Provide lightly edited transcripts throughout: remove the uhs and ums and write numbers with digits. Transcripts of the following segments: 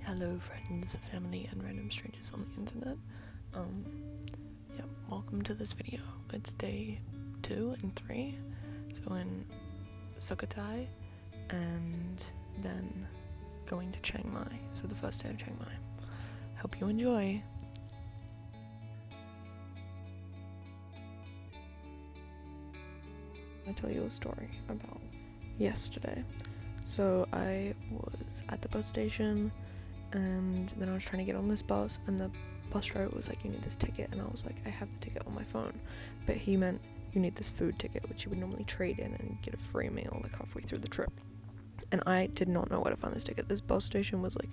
Hello friends, family, and random strangers on the internet. Welcome to this video. It's day 2 and 3, so in Sukhothai, and then going to Chiang Mai, so the first day of Chiang Mai. Hope you enjoy. I'll tell you a story about yesterday. So I was at the bus station, and then I was trying to get on this bus, and the bus driver was like, you need this ticket, and I was like, I have the ticket on my phone, but he meant you need this food ticket, which you would normally trade in and get a free meal like halfway through the trip. And I did not know where to find this ticket. This bus station was like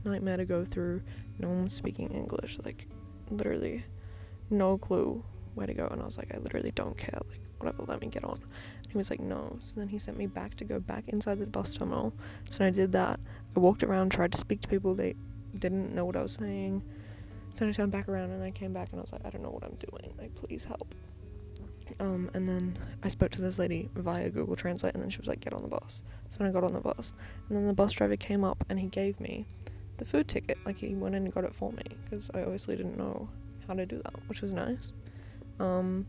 nightmare to go through. No one was speaking English, like literally no clue where to go, and I was like, I literally don't care, like whatever, let me get on. And he was like, no. So then he sent me back to go back inside the bus terminal. So I did that. I walked around, tried to speak to people. They didn't know what I was saying. So I turned back around and I came back and I was like, I don't know what I'm doing, like please help. And then I spoke to this lady via Google Translate, and then she was like, get on the bus. So then I got on the bus, and then the bus driver came up and he gave me the food ticket. Like he went in and got it for me, because I obviously didn't know how to do that, which was nice. And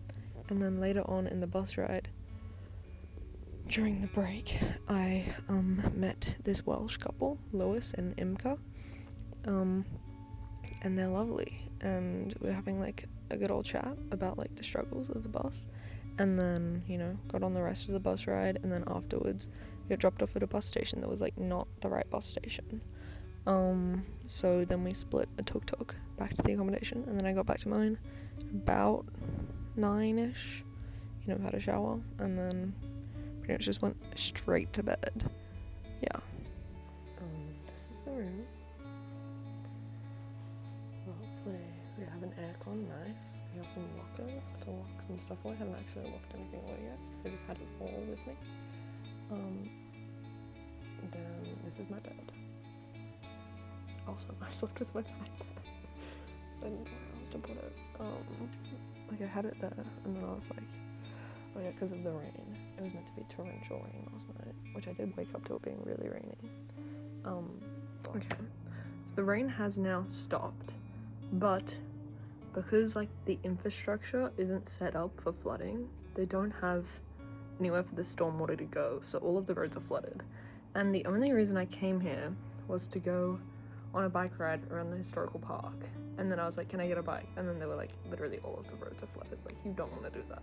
then later on in the bus ride, during the break, I met this Welsh couple, Lewis and Imka, and they're lovely, and we're having like a good old chat about like the struggles of the bus, and then, you know, got on the rest of the bus ride, and then afterwards we got dropped off at a bus station that was like not the right bus station. So then we split a tuk-tuk back to the accommodation, and then I got back to mine about 9ish, you know, had a shower, and then pretty much just went straight to bed. Yeah. This is the room. Lovely. We have an aircon, nice. We have some lockers to lock some stuff away. I haven't actually locked anything away yet, so I just had it all with me. Then this is my bed. Also, I slept with my backpack. I didn't know where else to put it. Like I had it there, and then I was like, oh yeah, because of the rain. It was meant to be torrential rain last night, which I did wake up to it being really rainy. Okay. So the rain has now stopped, but because like the infrastructure isn't set up for flooding, they don't have anywhere for the stormwater to go, so all of the roads are flooded. And the only reason I came here was to go on a bike ride around the historical park, and then I was like, can I get a bike? And then they were like, literally all of the roads are flooded, like you don't want to do that.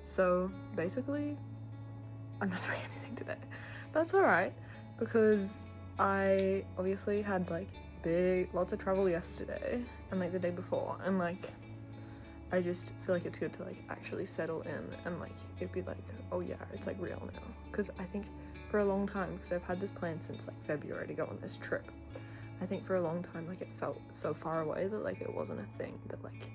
So basically I'm not doing anything today, but that's alright, because I obviously had like lots of travel yesterday and like the day before, and like I just feel like it's good to like actually settle in and like it'd be like, oh yeah, it's like real now. Because I think for a long time, because I've had this plan since like February to go on this trip, I think for a long time like it felt so far away that like it wasn't a thing that like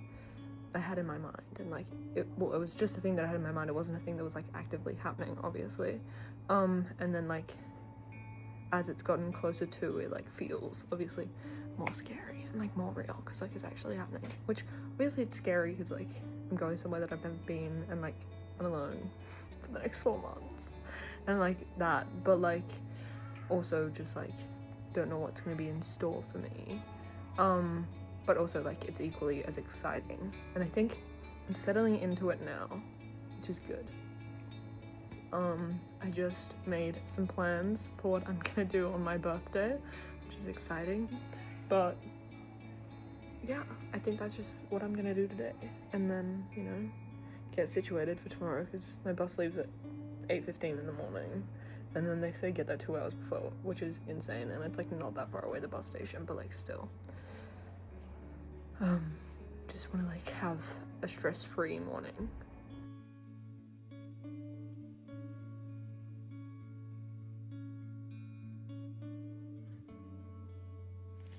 I had in my mind, and like it was just a thing that I had in my mind. It wasn't a thing that was like actively happening, obviously. And then like as it's gotten closer to it, like feels obviously more scary and like more real, because like it's actually happening, which obviously it's scary because like I'm going somewhere that I've never been, and like I'm alone for the next 4 months and like that, but like also just like don't know what's going to be in store for me, but also like it's equally as exciting, and I think I'm settling into it now, which is good. I just made some plans for what I'm gonna do on my birthday, which is exciting, but yeah, I think that's just what I'm gonna do today, and then, you know, get situated for tomorrow, because my bus leaves at 8:15 in the morning, and then they say get there 2 hours before, which is insane, and it's like not that far away, the bus station, but like still. Just want to like have a stress-free morning.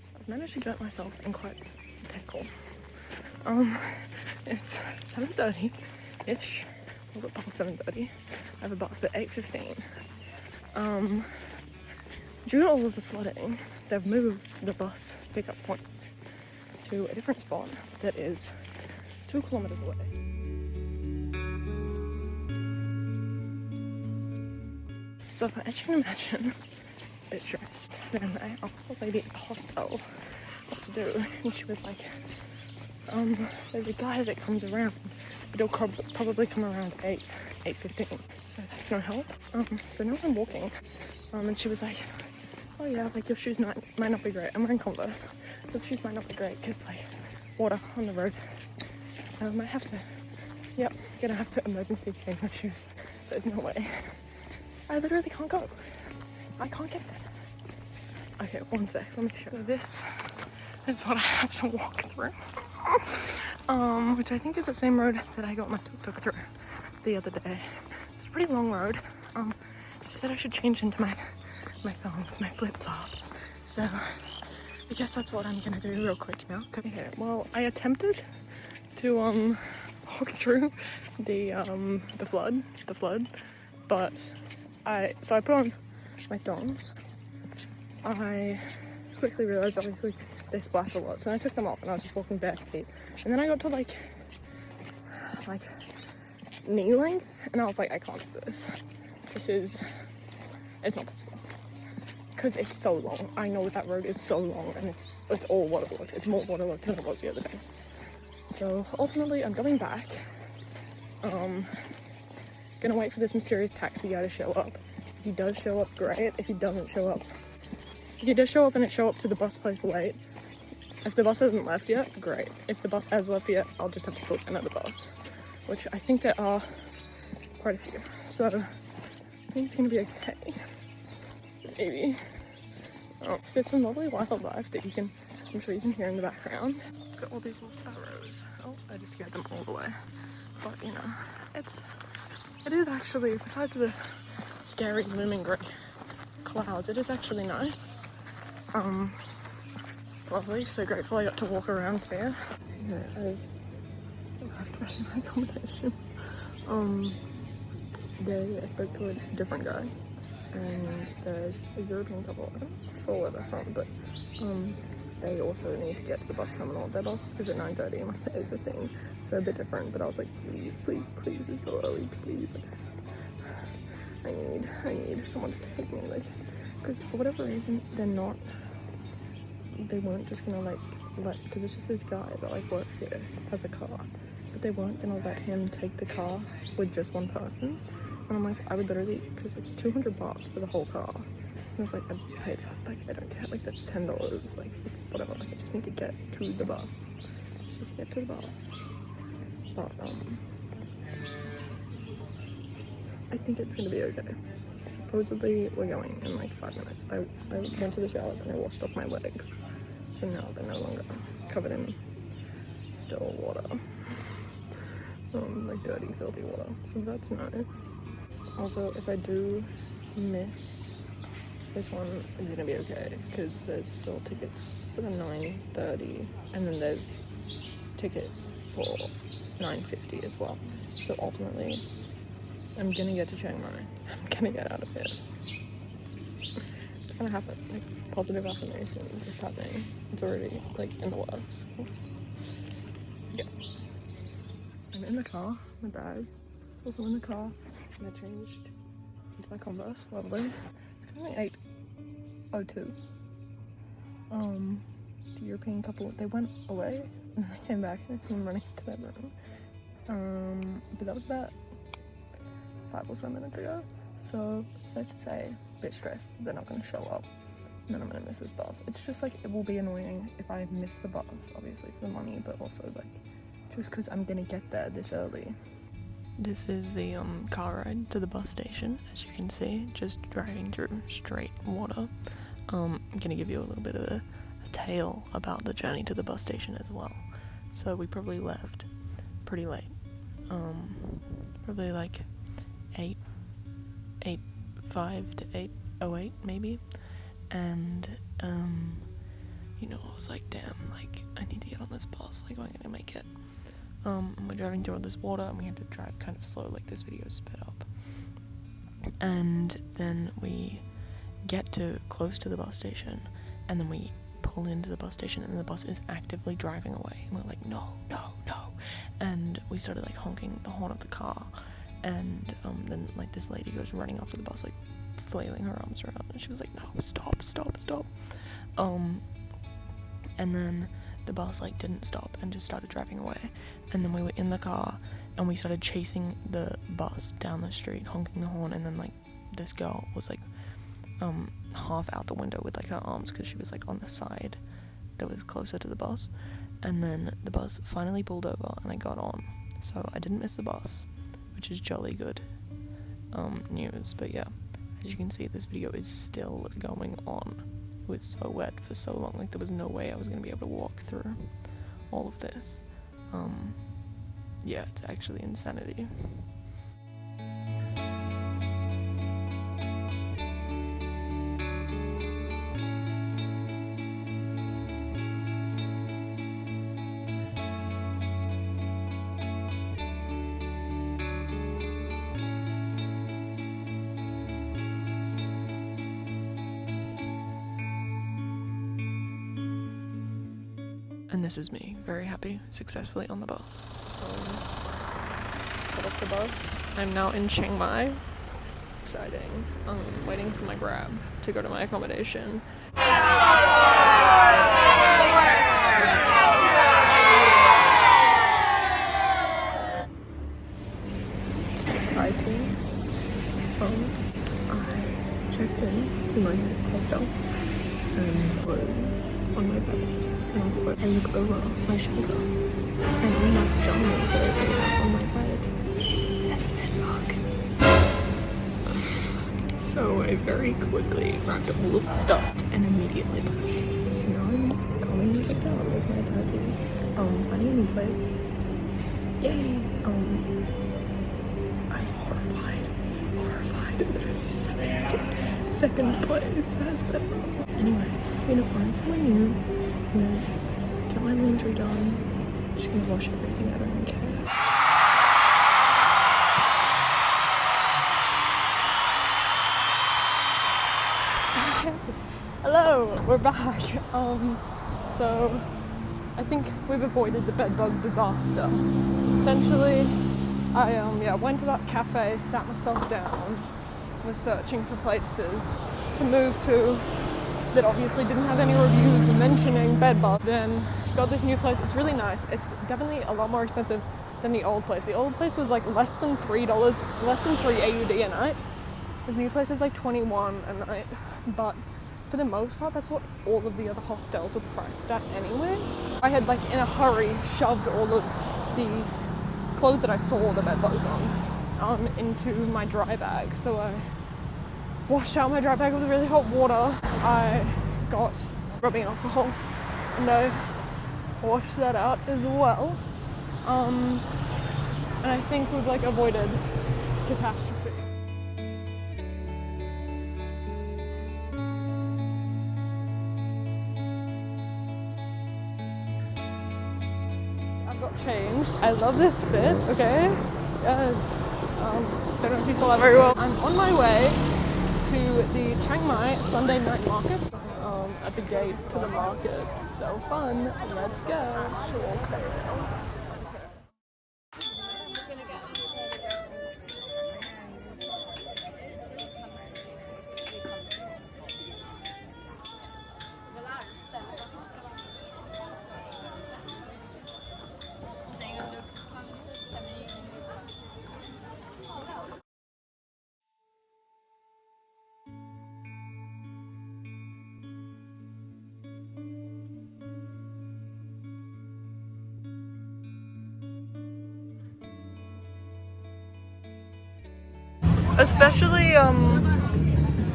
So I've managed to get myself in quite a pickle. It's 7:30-ish. I've got past 7:30. I have a bus at 8:15. Due to all of the flooding, they've moved the bus pickup point to a different spot that is 2 kilometers away. So as you can imagine, a bit stressed. first. Then I asked the lady at the hostel what to do, and she was like, there's a guy that comes around, but he'll probably come around 8:15, so that's no help. So now I'm walking, and she was like, oh yeah, like your shoes might not be great. I'm wearing Converse. Your shoes might not be great because like water on the road, so I might have to, gonna have to emergency change my shoes. There's no way. I literally can't go. I can't get there. Okay, one sec, let me show. So this is what I have to walk through. Which I think is the same road that I got my tuk-tuk through the other day. It's a pretty long road. She said I should change into my thongs, my flip-flops. So I guess that's what I'm gonna do real quick now. Okay, well, I attempted to walk through the flood, but I put on my thongs. I quickly realized obviously they splash a lot, so I took them off and I was just walking bare feet. And then I got to like knee length, and I was like, I can't do this. It's not possible. Because it's so long. I know that road is so long, and it's all waterlogged. It's more waterlogged than it was the other day. So ultimately I'm going back. Gonna wait for this mysterious taxi guy to show up. If he does show up, great. If he doesn't show up, if he does show up and it show up to the bus place late, if the bus hasn't left yet, great. If the bus has left yet, I'll just have to book another bus, which I think there are quite a few. So I think it's gonna be okay. Maybe. There's some lovely wildlife that I'm sure you can hear in the background. Got all these little sparrows. Oh, I just scared them all the way. But you know, it is actually, besides the scary looming grey clouds, it is actually nice. Lovely, so grateful I got to walk around here. Yeah, I've arrived back in my accommodation. I spoke to a different guy, and there's a European couple. I'm not sure where they're from, but they also need to get to the bus terminal. Their bus is at 9:30 and like the thing, so a bit different. But I was like, please, just go early, please. Like, I need someone to take me, like, because for whatever reason they weren't just gonna like let, because it's just this guy that like works here, has a car, but they weren't gonna let him take the car with just one person. And I'm like, I would literally, because it's $200 for the whole car. And I was like, I'd pay that, like, I don't care, like, that's $10, like, it's whatever, like, I just need to get to the bus. Just need to get to the bus. But, I think it's gonna be okay. Supposedly, we're going in, like, 5 minutes. I went to the showers and I washed off my legs. So now they're no longer covered in still water. Like, dirty, filthy water. So that's nice. Also, if I do miss this one, is gonna be okay, because there's still tickets for the 9:30, and then there's tickets for 9:50 as well. So ultimately, I'm gonna get to Chiang Mai. I'm gonna get out of here. It's gonna happen. Like, positive affirmation. It's happening. It's already like in the works. Yeah. I'm in the car. My bag. Also in the car. And I changed into my Converse. Lovely. It's currently 8:02. The European couple, they went away and they came back and I saw them running to their room. But that was about 5 or so minutes ago. So safe to say, a bit stressed they're not going to show up. And then I'm going to miss this bus. It's just like, it will be annoying if I miss the bus, obviously for the money, but also like, just because I'm going to get there this early. This is the car ride to the bus station, as you can see, just driving through straight water. I'm going to give you a little bit of a tale about the journey to the bus station as well. So we probably left pretty late, probably like 8:05 to 8:08 maybe, and you know, I was like, damn, like, I need to get on this bus, like, am I gonna make it? And we're driving through all this water, and we had to drive kind of slow, like this video is sped up. And then we get to close to the bus station, and then we pull into the bus station, and the bus is actively driving away. And we're like, no. And we started like honking the horn of the car, and then like this lady goes running after the bus like flailing her arms around, and she was like, no, stop. And then the bus like didn't stop and just started driving away, and then we were in the car and we started chasing the bus down the street, honking the horn, and then like this girl was like half out the window with like her arms, because she was like on the side that was closer to the bus, and then the bus finally pulled over and I got on, so I didn't miss the bus, which is jolly good news. But yeah, as you can see, this video is still going on. It was so wet for so long, like there was no way I was gonna be able to walk through all of this. Yeah, it's actually insanity. And this is me, very happy, successfully on the bus. Got off the bus. I'm now in Chiang Mai. Exciting. Waiting for my Grab to go to my accommodation. Thai tea. I checked in to my hostel and was on my bed. And I was like, I look over my shoulder, and in my pajamas that I put out on my bed, there's a bed bug. So I very quickly grabbed all of the stuff and immediately left. So now I'm calming music down with my Thai tea. Finding a new place. Yay! I'm horrified that every second place has bed bugs. Anyways, I'm gonna find somewhere new. I'm gonna get my laundry done. I'm just gonna wash everything. I don't even care. Hello, we're back. So I think we've avoided the bedbug disaster. Essentially, I went to that cafe, sat myself down, was searching for places to move to that obviously didn't have any reviews mentioning bedbugs. Then got this new place. It's really nice. It's definitely a lot more expensive than the old place. The old place was like less than $3, less than 3 AUD a night. This new place is like 21 a night, but for the most part, that's what all of the other hostels were priced at anyways. I had like in a hurry shoved all of the clothes that I saw the bedbugs on into my dry bag. So I washed out my dry bag with really hot water. I got rubbing alcohol and I washed that out as well. And I think we've like avoided catastrophe. I've got changed. I love this fit, okay? Yes. Don't know if you saw that very well. I'm on my way to the Chiang Mai Sunday night market. At the gate to the market. So fun. Let's go. Especially, well,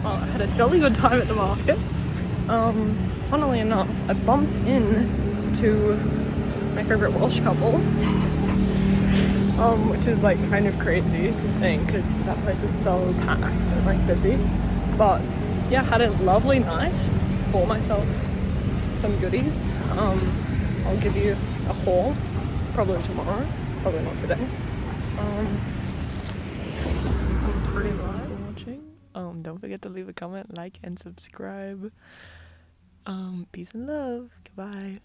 I had a jolly good time at the markets. Funnily enough, I bumped into my favorite Welsh couple, which is like kind of crazy to think because that place was so packed and like busy. But yeah, had a lovely night. Bought myself some goodies. I'll give you a haul probably tomorrow, probably not today. Pretty much for watching. Don't forget to leave a comment, like, and subscribe. Peace and love. Goodbye.